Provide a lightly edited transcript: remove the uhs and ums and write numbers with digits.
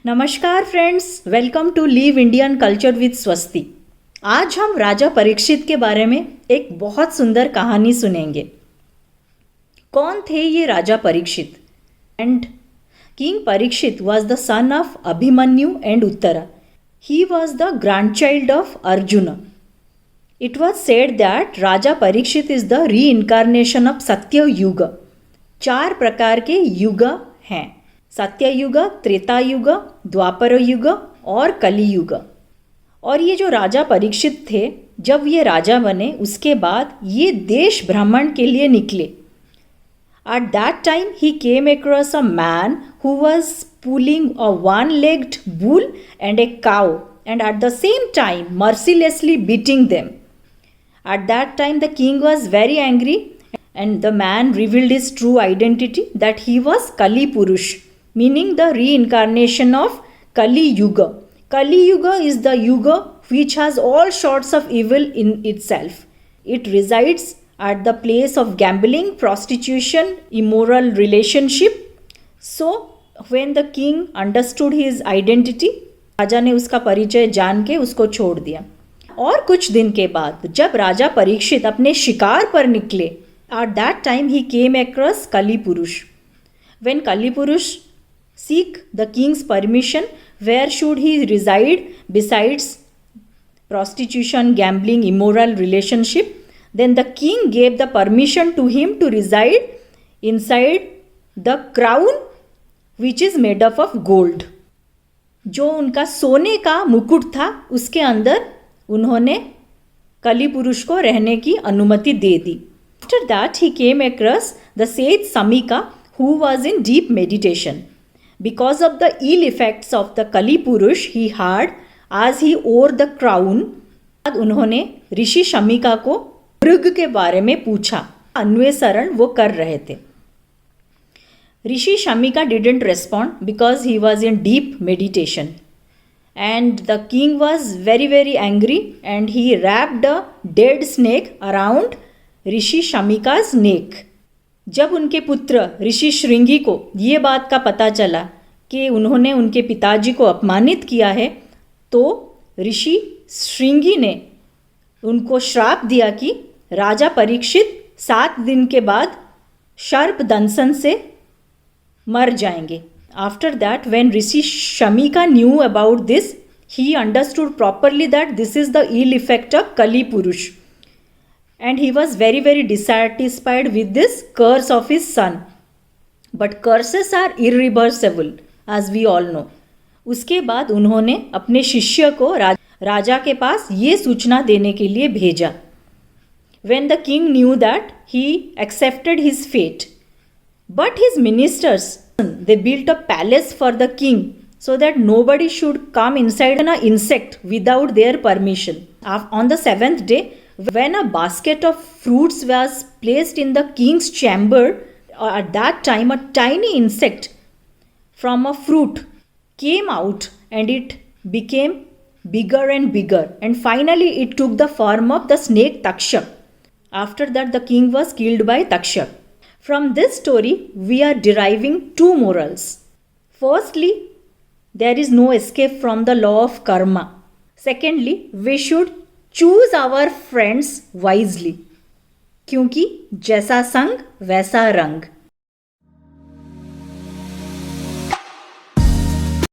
नमस्कार friends, welcome to live Indian culture with Swasti. आज हम राजा परीक्षित के बारे में एक बहुत सुंदर कहानी सुनेंगे। कौन थे ये राजा Parikshit? And king Parikshit was the son of Abhimanyu and Uttara. He was the grandchild of Arjuna. It was said that Raja Parikshit is the reincarnation of सत्य युग. 4 प्रकार के युग हैं: सत्य युग, त्रेता युग, द्वापर युग और कली युग. और ये जो राजा परीक्षित थे, जब ये राजा बने उसके बाद ये देश भ्रमण के लिए निकले. At that time he came across a man who was pulling a one-legged bull and a cow and at the same time mercilessly beating them. At that time the king was very angry and the man revealed his true identity, that he was Kali Purush, meaning the reincarnation of Kali Yuga. Kali Yuga is the Yuga which has all sorts of evil in itself. It resides at the place of gambling, prostitution, immoral relationship. So when the king understood his identity, राजा ने उसका परिचय जान के उसको छोड़ दिया. और कुछ दिन के बाद जब राजा परीक्षित अपने शिकार पर निकले, at that time he came across Kali Purush. When Kali Purush seek the king's permission, where should he reside besides prostitution, gambling, immoral relationship? Then the king gave the permission to him to reside inside the crown which is made up of gold. जो उनका सोने का मुकुट था उसके अंदर उन्होंने कली पुरुष को रहने की अनुमति दे दी. After that he came across the sage Samika who was in deep meditation. Because of the ill effects of the Kali Purush he had as he wore the crown, उन्होंने ऋषि शमिका को मृग के बारे में पूछा. अन्वेषण वो कर रहे थे. ऋषि Shamika didn't respond because he was in deep meditation. And the king was very angry and he wrapped a dead snake around Rishi शमिका's neck. जब उनके पुत्र ऋषि श्रृंगी को ये बात का पता चला कि उन्होंने उनके पिताजी को अपमानित किया है, तो ऋषि श्रृंगी ने उनको श्राप दिया कि राजा परीक्षित 7 दिन के बाद सर्प दंशन से मर जाएंगे. After that when Rishi Shamika knew about this, he understood properly that this is the ill effect of Kali Purusha and he was very dissatisfied with this curse of his son. But curses are irreversible as we all know. उसके बाद उन्होंने अपने शिष्य को राजा के पास ये सूचना देने के लिए भेजा. When the king knew that, he accepted his fate. But his ministers, they built a palace for the king so that nobody should come inside an insect without their permission. On the 7th day, when a basket of fruits was placed in the king's chamber, at that time a tiny insect from a fruit came out and it became bigger and bigger, and finally it took the form of the snake Takshak. After that the king was killed by Takshak. From this story we are deriving 2 morals. Firstly, there is no escape from the law of karma. Secondly, we should choose our friends wisely, क्योंकि जैसा संग वैसा रंग.